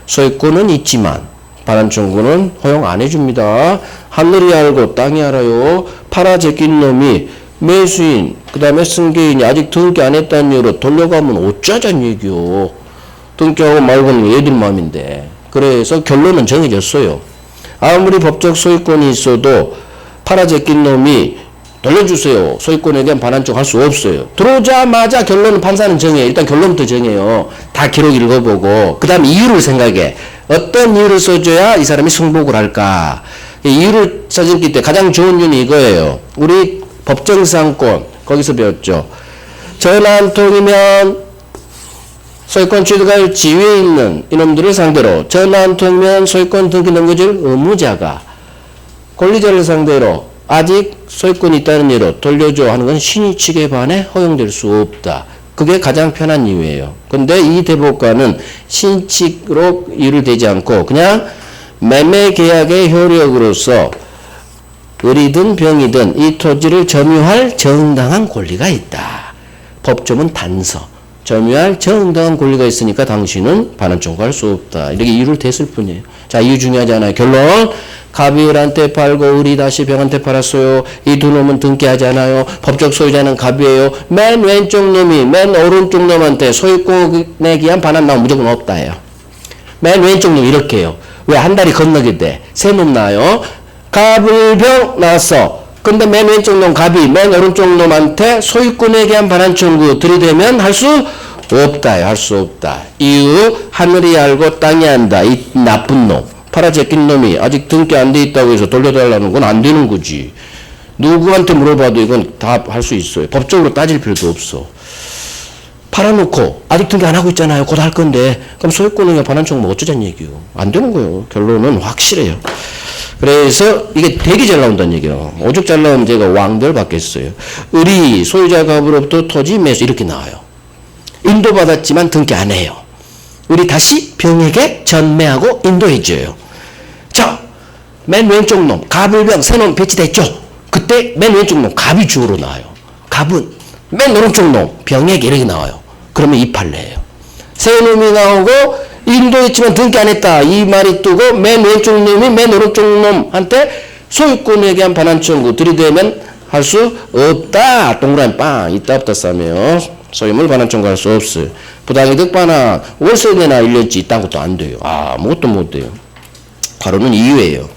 소유권은 있지만 반환 청구는 허용 안 해줍니다. 하늘이 알고 땅이 알아요. 팔아 제낀 놈이 매수인, 그 다음에 승계인이 아직 등기 안 했다는 이유로 돌려가면 어쩌자는 얘기요. 등기하고 말고는 얘들 마음인데. 그래서 결론은 정해졌어요. 아무리 법적 소유권이 있어도 팔아 제낀 놈이 돌려주세요. 소유권에 대한 반환청 할 수 없어요. 들어오자마자 결론은 판사는 정해요. 일단 결론부터 정해요. 다 기록 읽어보고 그 다음 이유를 생각해. 어떤 이유를 써줘야 이 사람이 승복을 할까. 이유를 써줬기 때문에 가장 좋은 이유는 이거예요. 우리 법정상권 거기서 배웠죠. 전화 한 통이면 소유권 취득할 지위에 있는 이놈들을 상대로 전화 한 통이면 소유권 등기 넘겨줄 의무자가 권리자를 상대로 아직 소유권이 있다는 이유로 돌려줘 하는 건 신의 측에 반해 허용될 수 없다. 그게 가장 편한 이유예요. 근데 이 대법관은 신칙으로 이유를 대지 않고 그냥 매매 계약의 효력으로서 을이든 병이든 이 토지를 점유할 정당한 권리가 있다. 법조문 단서. 점유할 정당한 권리가 있으니까 당신은 반환 청구할 수 없다. 이렇게 이유를 댔을 뿐이에요. 자, 이유 중요하지 않아요. 결론. 갑이 을한테 팔고 을이 다시 병한테 팔았어요. 이 두 놈은 등기하지 않아요. 법적 소유자는 갑이에요. 맨 왼쪽 놈이 맨 오른쪽 놈한테 소유권에 기한 반환 나오면 무조건 없다 해요. 맨 왼쪽 놈 이렇게 해요. 왜 한 달이 건너게 돼? 세 놈 나와요. 갑을병 나왔어. 근데 맨 왼쪽 놈 갑이 맨 오른쪽 놈한테 소유권에 대한 반환 청구 들이대면 할 수 없다요. 할 수 없다. 이유 하늘이 알고 땅이 안다. 이 나쁜 놈. 팔아 제낀 놈이 아직 등기 안 돼 있다고 해서 돌려달라는 건 안 되는 거지. 누구한테 물어봐도 이건 다 할 수 있어요. 법적으로 따질 필요도 없어. 팔아놓고 아직 등기 안 하고 있잖아요. 곧 할 건데 그럼 소유권에 반환 청구 어쩌자는 얘기요. 안 되는 거예요. 결론은 확실해요. 그래서 이게 되게 잘 나온다는 얘기예요. 오죽 잘 나오면 제가 왕별 받겠어요. 을이 소유자 갑으로부터 토지 매수 이렇게 나와요. 인도받았지만 등기 안 해요. 을이 다시 병에게 전매하고 인도해줘요. 자, 맨 왼쪽 놈 갑을병 세 놈 배치됐죠. 그때 맨 왼쪽 놈 갑이 주어로 나와요. 갑은 맨 오른쪽 놈 병에게 이렇게 나와요. 그러면 이 판례예요. 세 놈이 나오고 인도했지만 등기 안 했다. 이 말이 뜨고 맨 왼쪽 놈이 맨 오른쪽 놈한테 소유권에 대한 반환 청구 들이대면 할 수 없다. 동그라미 빵 있다 없다 싸면 소유물 반환 청구할 수 없어요. 부당이득 반환 월세 내나 1년치 있다는 것도 안 돼요. 아무것도 못 돼요. 바로는 이유예요.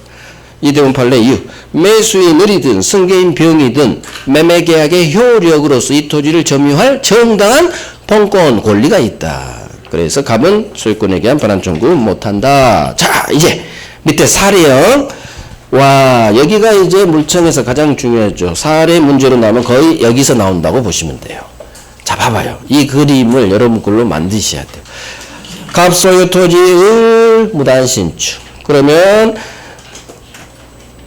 이대원 판례 이유. 매수인 을이든 승계인 병이든 매매계약의 효력으로서 이 토지를 점유할 정당한 본권 권리가 있다. 그래서 갑은 소유권에 대한 반환 청구 못한다. 자, 이제 밑에 사례형. 와, 여기가 이제 물청에서 가장 중요하죠. 사례 문제로 나오면 거의 여기서 나온다고 보시면 돼요. 자, 봐봐요. 이 그림을 여러분 걸로 만드셔야 돼요. 갑 소유 토지 을 무단 신축. 그러면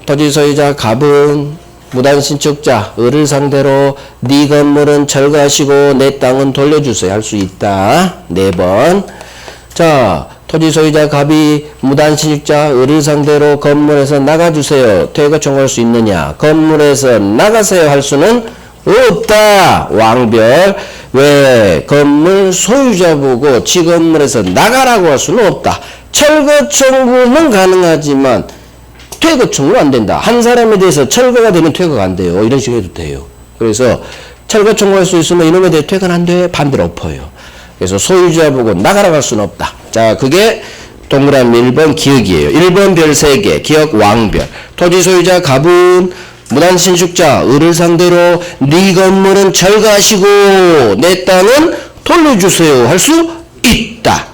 토지 소유자 갑은 무단 신축자 을을 상대로 네 건물은 철거하시고 내 땅은 돌려주세요 할 수 있다. 4번. 자, 토지 소유자 갑이 무단 신축자 을을 상대로 건물에서 나가주세요. 퇴거 청구할 수 있느냐? 건물에서 나가세요 할 수는 없다. 왕별. 왜? 건물 소유자 보고 지 건물에서 나가라고 할 수는 없다. 철거 청구는 가능하지만 퇴거 청구는 안 된다. 한 사람에 대해서 철거가 되면 퇴거가 안 돼요. 이런 식으로 해도 돼요. 그래서 철거 청구할 수 있으면 이놈에 대해 퇴근 안 돼. 반대로 엎어요. 그래서 소유자 보고 나가라고 할 수는 없다. 자, 그게 동그라미 1번 기역이에요. 1번 별 3개, 기역 왕별. 토지 소유자 갑은 무단신축자 을을 상대로 네 건물은 철거하시고 내 땅은 돌려주세요 할 수 있다.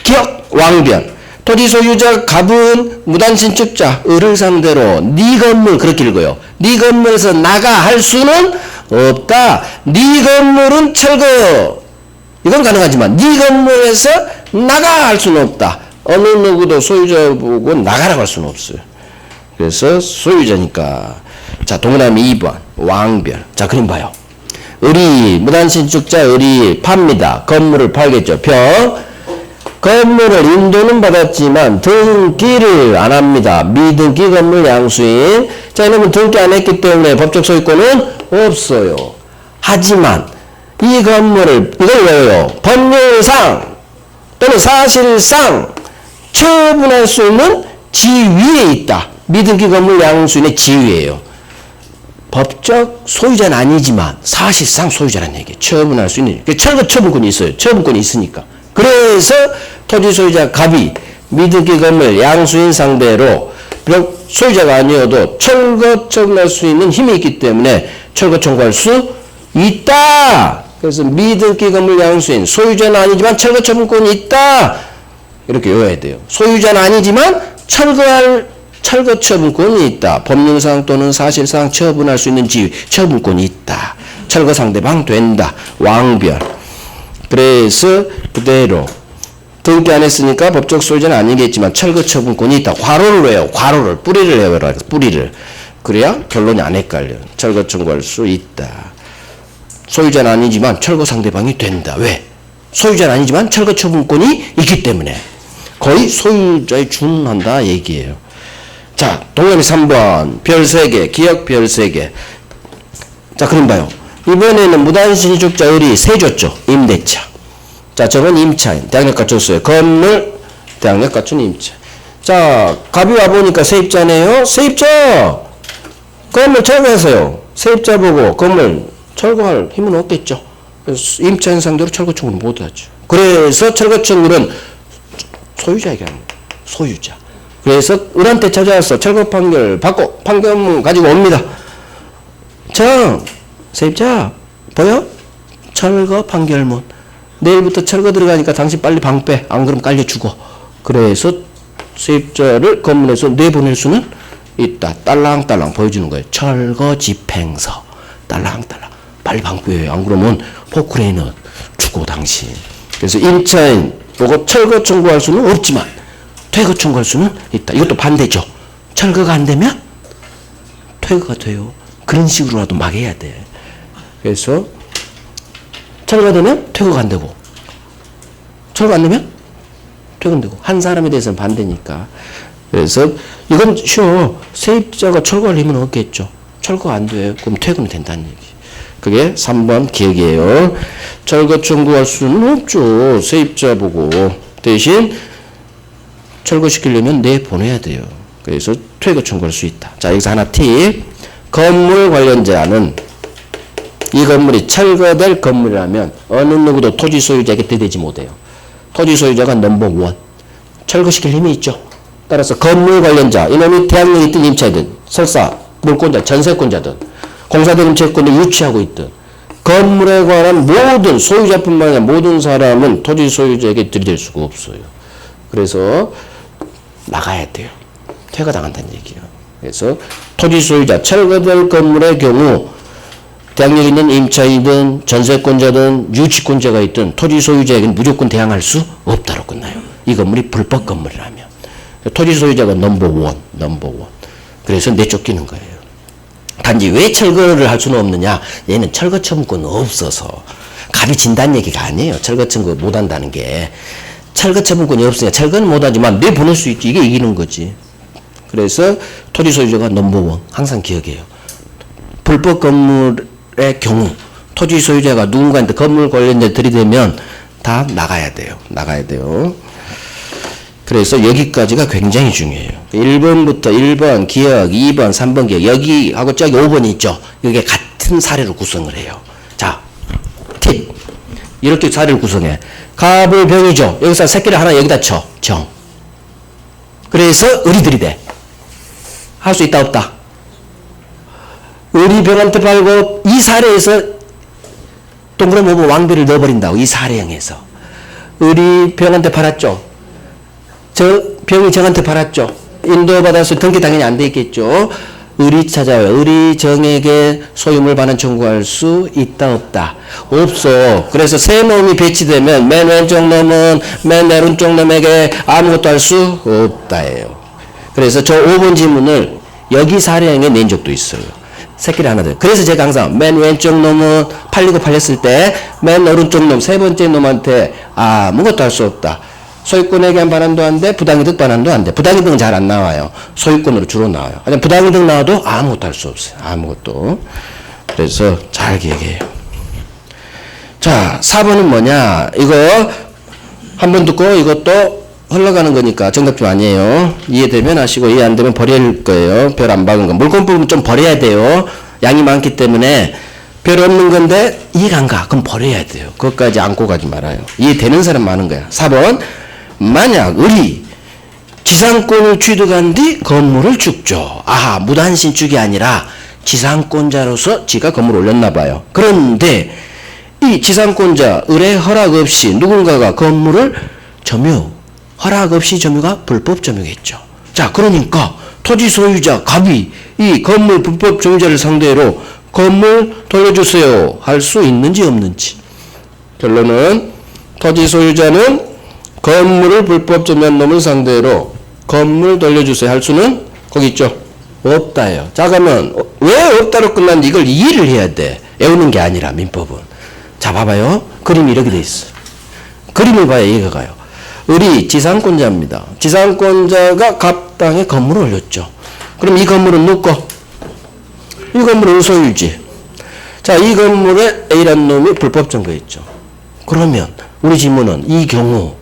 기역 왕별. 토지 소유자 갑은 무단신축자 을을 상대로 네 건물, 그렇게 읽어요. 네 건물에서 나가 할 수는 없다. 네 건물은 철거, 이건 가능하지만 네 건물에서 나가 할 수는 없다. 어느 누구도 소유자 보고 나가라고 할 수는 없어요. 그래서 소유자니까. 자, 동그라미 2번 왕별. 자, 그림 봐요. 을이 무단신축자 을이 팝니다. 건물을 팔겠죠. 병. 건물을 인도는 받았지만 등기를 안 합니다. 미등기 건물 양수인. 자, 이놈은 등기 안 했기 때문에 법적 소유권은 없어요. 하지만 이 건물을, 이걸 외워요. 법률상 또는 사실상 처분할 수 있는 지위에 있다. 미등기 건물 양수인의 지위예요. 법적 소유자는 아니지만 사실상 소유자라는 얘기예요. 처분할 수 있는. 철거 처분권이 있어요. 처분권이 있으니까. 그래서 토지 소유자 갑이 미등기 건물 양수인 상대로 비록 소유자가 아니어도 철거 처분할 수 있는 힘이 있기 때문에 철거 청구할 수 있다. 그래서 미등기 건물 양수인 소유자는 아니지만 철거 처분권이 있다. 이렇게 외워야 돼요. 소유자는 아니지만 철거 처분권이 있다. 법률상 또는 사실상 처분할 수 있는 지위, 처분권이 있다. 철거 상대방 된다. 왕별. 그래서 그대로 등기 안 했으니까 법적 소유자는 아니겠지만 철거 처분권이 있다. 괄호를 외워. 괄호를. 뿌리를 외워라. 뿌리를. 그래야 결론이 안 헷갈려. 철거 청구할 수 있다. 소유자는 아니지만 철거 상대방이 된다. 왜? 소유자는 아니지만 철거 처분권이 있기 때문에. 거의 소유자에 준한다 얘기예요. 자, 동그라미 3번 별 3개, 기역 별 3개. 자, 그럼 봐요. 이번에는 무단신축자 을이 세줬죠. 임대차. 자, 저건 임차인. 대항력 갖췄어요. 건물 대항력 갖춘 임차. 자, 갑이 와보니까 세입자네요. 세입자! 건물 철거하세요. 세입자 보고 건물 철거할 힘은 없겠죠. 그래서 임차인 상대로 철거 청구를 못하죠. 그래서 철거 청구는 소유자에게 합니다. 소유자. 그래서 을한테 찾아와서 철거 판결 받고 판결문 가지고 옵니다. 자, 세입자 보여? 철거 판결문. 내일부터 철거 들어가니까 당신 빨리 방 빼. 안 그러면 깔려 죽어. 그래서 세입자를 건물에서 내보낼 수는 있다. 딸랑딸랑 보여주는 거예요. 철거 집행서. 딸랑딸랑. 빨리 방 빼요. 안 그러면 포크레인은 죽어 당신. 그래서 임차인 보고 철거 청구할 수는 없지만 퇴거 청구할 수는 있다. 이것도 반대죠. 철거가 안 되면 퇴거가 돼요. 그런 식으로라도 막아야 돼. 그래서 철거가 되면 퇴거가 안 되고, 철거 안 되면 퇴거가 되고, 한 사람에 대해서는 반대니까. 그래서 이건 쉬워. 세입자가 철거할 힘은 없겠죠. 철거 안 돼요. 그럼 퇴거는 된다는 얘기. 그게 3번 기억이에요. 철거 청구할 수는 없죠. 세입자 보고. 대신 철거시키려면 내보내야 돼요. 그래서 퇴거 청구할 수 있다. 자, 여기서 하나 팁. 건물 관련자는 이 건물이 철거될 건물이라면 어느 누구도 토지 소유자에게 대대지 못해요. 토지 소유자가 넘버원. 철거시킬 힘이 있죠. 따라서 건물 관련자, 이놈이 대항력이 있든 임차이든 설사, 물권자, 전세권자든 공사된 임차권을 유치하고 있든 건물에 관한 모든 소유자뿐만 아니라 모든 사람은 토지 소유자에게 들이댈 수가 없어요. 그래서 나가야 돼요. 퇴거당한다는 얘기예요. 그래서 토지 소유자, 철거될 건물의 경우 대항력 있는 임차이든 전세권자든 유치권자가 있든 토지 소유자에게는 무조건 대항할 수 없다로 끝나요. 이 건물이 불법 건물이라면. 토지 소유자가 넘버원. 그래서 내쫓기는 거예요. 단지 왜 철거를 할 수는 없느냐? 얘는 철거 처분권 없어서. 갑이 진다는 얘기가 아니에요. 철거 청구 못한다는 게. 철거 처분권이 없으니까 철거는 못하지만 내보낼 수 있지. 이게 이기는 거지. 그래서 토지 소유자가 넘버원. 항상 기억해요. 불법 건물의 경우 토지 소유자가 누군가한테 건물 관련자 들이대면 다 나가야 돼요. 그래서 여기까지가 굉장히 중요해요. 1번부터 1번 기억, 2번, 3번 기억, 여기하고 저기 5번이 있죠. 이게 같은 사례로 구성을 해요. 이렇게 사례를 구성해. 갑을 병이죠. 여기서 새끼를 하나 여기다 쳐. 정. 그래서 을이 돼. 할 수 있다 없다. 을이 병한테 팔고 이 사례에서 동그라미 오면 왕비를 넣어버린다고. 이 사례형에서. 을이 병한테 팔았죠. 병이 정한테 팔았죠. 인도받아서 등기 당연히 안 돼 있겠죠. 을이 찾아와요. 을이 정에게 소유물 반환 청구할 수 있다 없다. 없어. 그래서 세 놈이 배치되면 맨 왼쪽 놈은 맨 오른쪽 놈에게 아무것도 할 수 없다예요. 그래서 저 5번 지문을 여기 사례형에 낸 적도 있어요. 새끼를 하나 더. 그래서 제가 항상 맨 왼쪽 놈은 팔리고 팔렸을 때 맨 오른쪽 놈 세 번째 놈한테 아무것도 할 수 없다. 소유권에게 반환도 안 돼, 부당이득 반환도 안 돼. 부당이득은 잘 안 나와요. 소유권으로 주로 나와요. 하여튼 부당이득 나와도 아무것도 할 수 없어요. 아무것도. 그래서 잘 기억해요. 자, 4번은 뭐냐? 이거 한 번 듣고 이것도 흘러가는 거니까 정답 좀 아니에요. 이해되면 하시고 이해 안 되면 버릴 거예요. 별 안 박은 거. 물건 부분 좀 버려야 돼요. 양이 많기 때문에 별 없는 건데 이해가 안 가. 그럼 버려야 돼요. 그것까지 안고 가지 말아요. 이해되는 사람 많은 거야. 4번. 만약 을이 지상권을 취득한 뒤 건물을 죽죠. 아하, 무단신축이 아니라 지상권자로서 지가 건물을 올렸나 봐요. 그런데 이 지상권자 을의 허락 없이 누군가가 건물을 점유, 허락 없이 점유가 불법 점유겠죠. 자, 그러니까 토지 소유자 갑이 이 건물 불법 점유자를 상대로 건물 돌려주세요 할 수 있는지 없는지. 결론은 토지 소유자는 건물을 불법 점유한 놈을 상대로 건물 돌려주세요 할 수는 거기 있죠. 없다예요. 자, 그러면 왜 없다로 끝났는지 이걸 이해를 해야 돼. 외우는 게 아니라 민법은. 자, 봐봐요. 그림이 이렇게 돼 있어. 그림을 봐야 이해가 가요. 을이 지상권자입니다. 지상권자가 갑 땅에 건물을 올렸죠. 그럼 이 건물은 누구 거? 이 건물은 소유지. 자, 이 건물에 A라는 놈이 불법 점거했죠. 그러면 우리 질문은 이 경우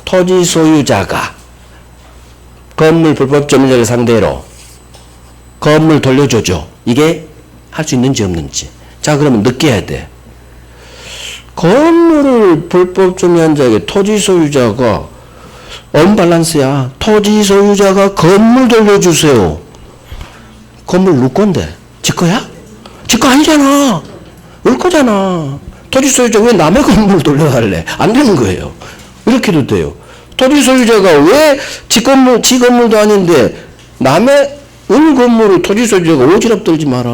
토지 소유자가 건물 불법 점유자를 상대로 건물 돌려줘죠. 이게 할 수 있는지 없는지. 자, 그러면 느껴야 돼. 건물을 불법 점유한 자에게 토지 소유자가 언밸런스야. 토지 소유자가 건물 돌려주세요. 건물 누구 건데? 지 거야? 지 거 아니잖아. 을 거잖아. 토지 소유자 왜 남의 건물을 돌려달래? 안 되는 거예요. 이렇게도 돼요. 토지 소유자가 왜 지 건물도 아닌데 남의 은 건물을 토지 소유자가 오지랖 떨지 마라.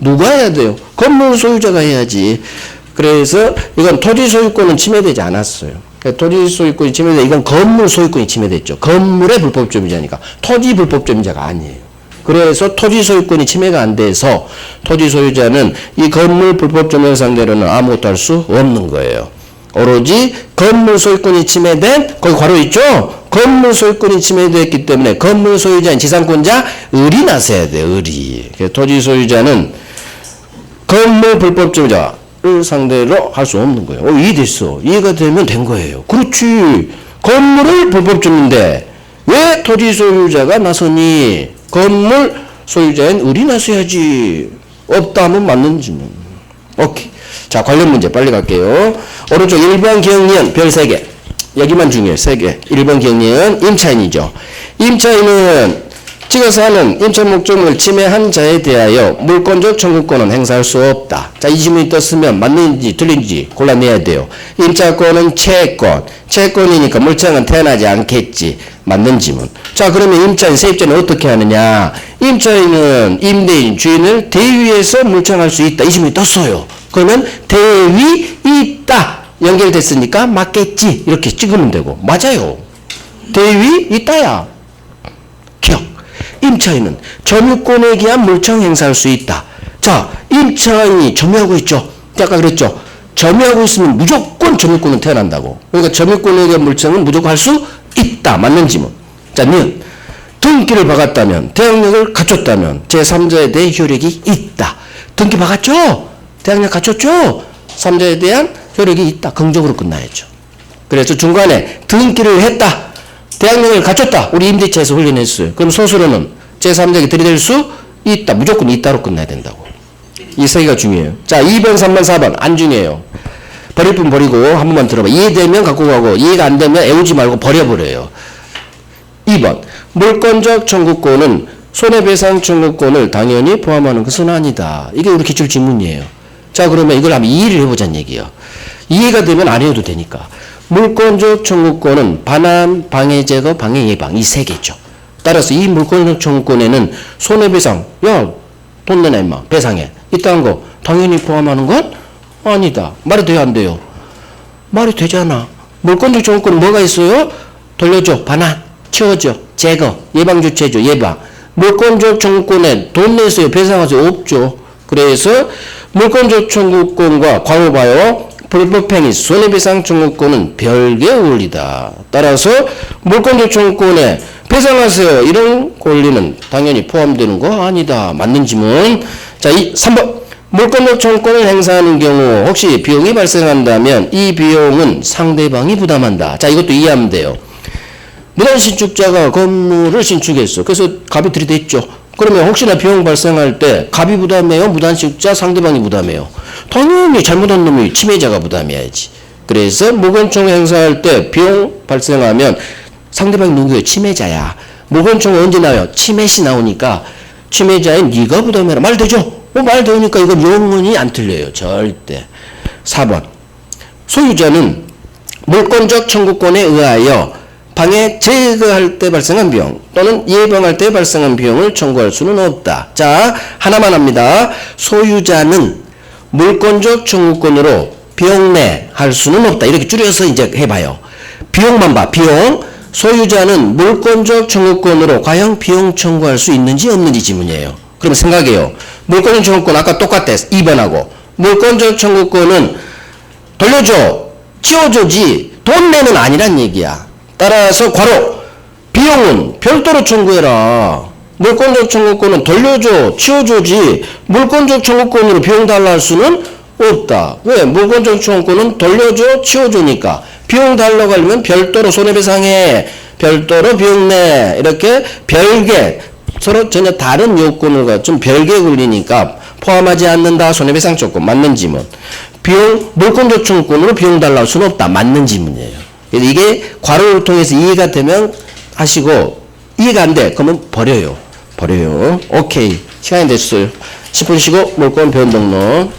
누가 해야 돼요? 건물 소유자가 해야지. 그래서 이건 토지 소유권은 침해되지 않았어요. 토지 소유권이 침해돼. 이건 건물 소유권이 침해됐죠. 건물의 불법 점유자니까. 토지 불법 점유자가 아니에요. 그래서 토지 소유권이 침해가 안 돼서 토지 소유자는 이 건물 불법 점유 상대로는 아무것도 할 수 없는 거예요. 오로지 건물 소유권이 침해된, 거기 괄호 있죠? 건물 소유권이 침해됐기 때문에 건물 소유자인 지상권자 을이 나서야 돼요. 을이. 토지 소유자는 건물 불법 점유자를 상대로 할 수 없는 거예요. 이해됐어. 이해가 되면 된 거예요. 그렇지. 건물을 불법 점유인데 왜 토지 소유자가 나서니? 건물 소유자인 을이 나서야지. 없다 하면 맞는지. 오케이. 자, 관련 문제 빨리 갈게요. 오른쪽 1번 기억니은 별 3개. 여기만 중요해요. 3개. 1번 기억니은 임차인이죠. 임차인은 찍어서 하는 임차 목적물을 침해한 자에 대하여 물권적 청구권은 행사할 수 없다. 자, 이 지문이 떴으면 맞는지 틀린지 골라내야 돼요. 임차권은 채권. 채권이니까 물청은 태어나지 않겠지. 맞는 지문. 자, 그러면 임차인 세입자는 어떻게 하느냐? 임차인은 임대인 주인을 대위해서 물청할 수 있다. 이 지문이 떴어요. 그러면 대위 있다. 연결됐으니까 맞겠지. 이렇게 찍으면 되고. 맞아요. 대위 있다야. 기억. 임차인은 점유권에 기한 물청 행사할 수 있다. 자, 임차인이 점유하고 있죠. 아까 그랬죠. 점유하고 있으면 무조건 점유권은 태어난다고. 그러니까 점유권에 대한 물청은 무조건 할 수 있다. 맞는 지문. 자, 니은. 등기를 박았다면, 대항력을 갖췄다면 제3자에 대해 효력이 있다. 등기 박았죠? 대항력 갖췄죠? 3자에 대한 효력이 있다. 긍정으로 끝나야죠. 그래서 중간에 등기를 했다. 대항력을 갖췄다. 우리 임대차에서 훈련했어요. 그럼 소수로는 제3자에게 들이댈 수 있다. 무조건 있다로 끝나야 된다고. 이 세 개가 중요해요. 자, 2번, 3번, 4번 안 중요해요. 버릴 분 버리고 한 번만 들어봐. 이해되면 갖고 가고 이해가 안 되면 애우지 말고 버려버려요. 2번 물권적 청구권은 손해배상 청구권을 당연히 포함하는 것은 아니다. 이게 우리 기출 질문이에요. 자 그러면 이걸 한번 이해를 해보자는 얘기예요. 이해가 되면 안 해도 되니까. 물권적 청구권은 반환, 방해 제거, 방해 예방 이 세 개죠. 따라서 이 물권적 청구권에는 손해배상, 야 돈 내놔 임마 배상해 이딴 거 당연히 포함하는 건 아니다. 말이 돼요 안 돼요? 말이 되잖아. 물권적 청구권은 뭐가 있어요? 돌려줘, 반환, 치워줘, 제거, 예방조치해줘, 예방. 물권적 청구권에 돈 내세요, 배상하세요? 없죠. 그래서 물권적 청구권과 과거 봐요. 불법행위, 손해배상 청구권은 별개 권리다. 따라서 물권적 청구권에 배상하세요 이런 권리는 당연히 포함되는 거 아니다. 맞는 지문. 자, 3번. 물권적 청구권을 행사하는 경우 혹시 비용이 발생한다면 이 비용은 상대방이 부담한다. 자, 이것도 이해하면 돼요. 무단신축자가 건물을 신축했어. 그래서 갑이 들이댔죠. 그러면 혹시나 비용 발생할 때 갑이 부담해요? 무단신축자 상대방이 부담해요? 당연히 잘못한 놈이 침해자가 부담해야지. 그래서 물권청 행사할 때 비용 발생하면 상대방이 누구예요? 침해자야. 물권청은 언제 나와요? 침해시 나오니까 침해자인 네가 부담해라. 말 되죠? 말 되니까 이건 영원히 안 틀려요. 절대. 4번. 소유자는 물권적 청구권에 의하여 방해 제거할 때 발생한 비용 또는 예방할 때 발생한 비용을 청구할 수는 없다. 자, 하나만 합니다. 소유자는 물권적 청구권으로 비용내 할 수는 없다. 이렇게 줄여서 이제 해봐요. 비용만 봐. 비용. 소유자는 물권적 청구권으로 과연 비용 청구할 수 있는지 없는지 질문이에요. 그럼 생각해요. 물권적 청구권 아까 똑같대. 2번하고. 물권적 청구권은 돌려줘, 치워줘지 돈 내는 아니란 얘기야. 따라서 괄호 비용은 별도로 청구해라. 물권적 청구권은 돌려줘, 치워줘지 물권적 청구권으로 비용 달라 할 수는 없다. 왜? 물권적 청구권은 돌려줘, 치워주니까. 비용 달라고 하려면 별도로 손해배상해, 별도로 비용 내, 이렇게 별개 서로 전혀 다른 요건을 좀 별개 걸리니까 포함하지 않는다. 손해배상 조건 맞는 지문. 비용 물권적 청구권으로 비용 달라고 할 수는 없다. 맞는 지문이에요. 그래서 이게 괄호를 통해서 이해가 되면 하시고 이해가 안 돼. 그러면 버려요. 오케이. 시간이 됐어요. 10분 쉬고 물권 배운 등록.